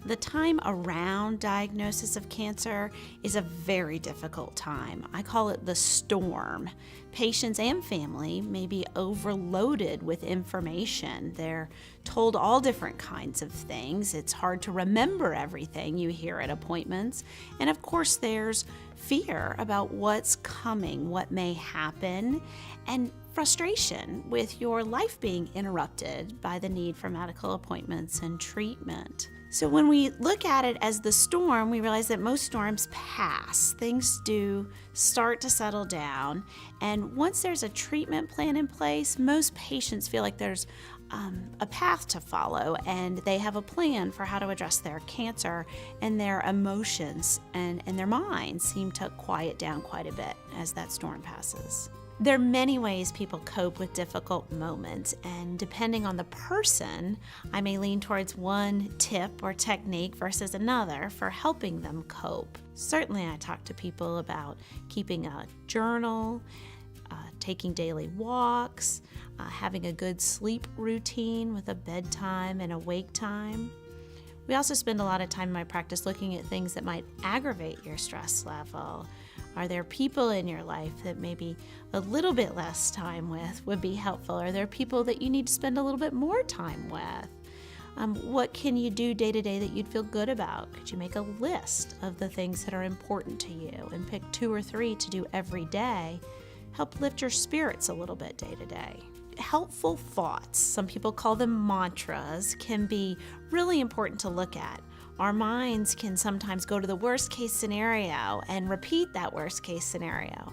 The time around diagnosis of cancer is a very difficult time. I call it the storm. Patients and family may be overloaded with information. They're told all different kinds of things. It's hard to remember everything you hear at appointments. And of course, there's fear about what's coming, what may happen, and frustration with your life being interrupted by the need for medical appointments and treatment. So when we look at it as the storm, we realize that most storms pass. Things do start to settle down. And once there's a treatment plan in place, most patients feel like there's a path to follow, and they have a plan for how to address their cancer, and their emotions and their minds seem to quiet down quite a bit as that storm passes. There are many ways people cope with difficult moments, and depending on the person, I may lean towards one tip or technique versus another for helping them cope. Certainly, I talk to people about keeping a journal, taking daily walks, having a good sleep routine with a bedtime and a wake time. We also spend a lot of time in my practice looking at things that might aggravate your stress level. Are there people in your life that maybe a little bit less time with would be helpful? Are there people that you need to spend a little bit more time with? What can you do day to day that you'd feel good about? Could you make a list of the things that are important to you and pick 2 or 3 to do every day? Help lift your spirits a little bit day to day. Helpful thoughts, some people call them mantras, can be really important to look at. Our minds can sometimes go to the worst case scenario and repeat that worst case scenario.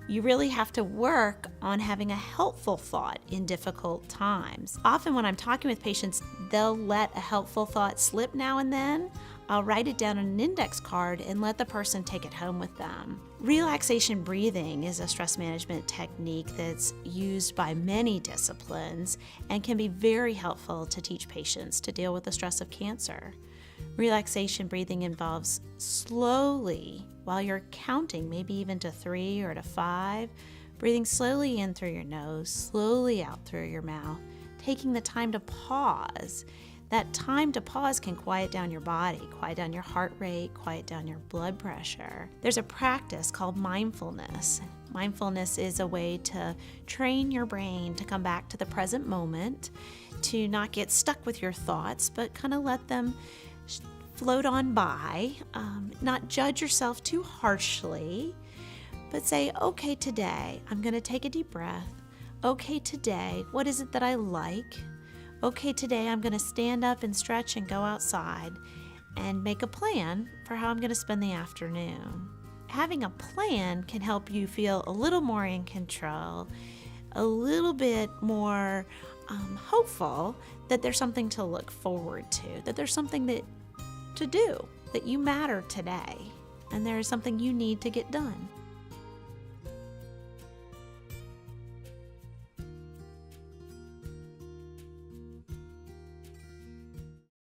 You really have to work on having a helpful thought in difficult times. Often when I'm talking with patients, they'll let a helpful thought slip now and then. I'll write it down on an index card and let the person take it home with them. Relaxation breathing is a stress management technique that's used by many disciplines and can be very helpful to teach patients to deal with the stress of cancer. Relaxation breathing involves slowly, while you're counting, maybe even to 3 or to 5, breathing slowly in through your nose, slowly out through your mouth, taking the time to pause. That time to pause can quiet down your body, quiet down your heart rate, quiet down your blood pressure. There's a practice called mindfulness. Mindfulness is a way to train your brain to come back to the present moment, to not get stuck with your thoughts, but kind of let them float on by, not judge yourself too harshly, but say, okay, today, I'm going to take a deep breath. Okay, today, what is it that I like? Okay, today, I'm going to stand up and stretch and go outside and make a plan for how I'm going to spend the afternoon. Having a plan can help you feel a little more in control, a little bit more hopeful that there's something to look forward to, that there's something to do, that you matter today, and there is something you need to get done.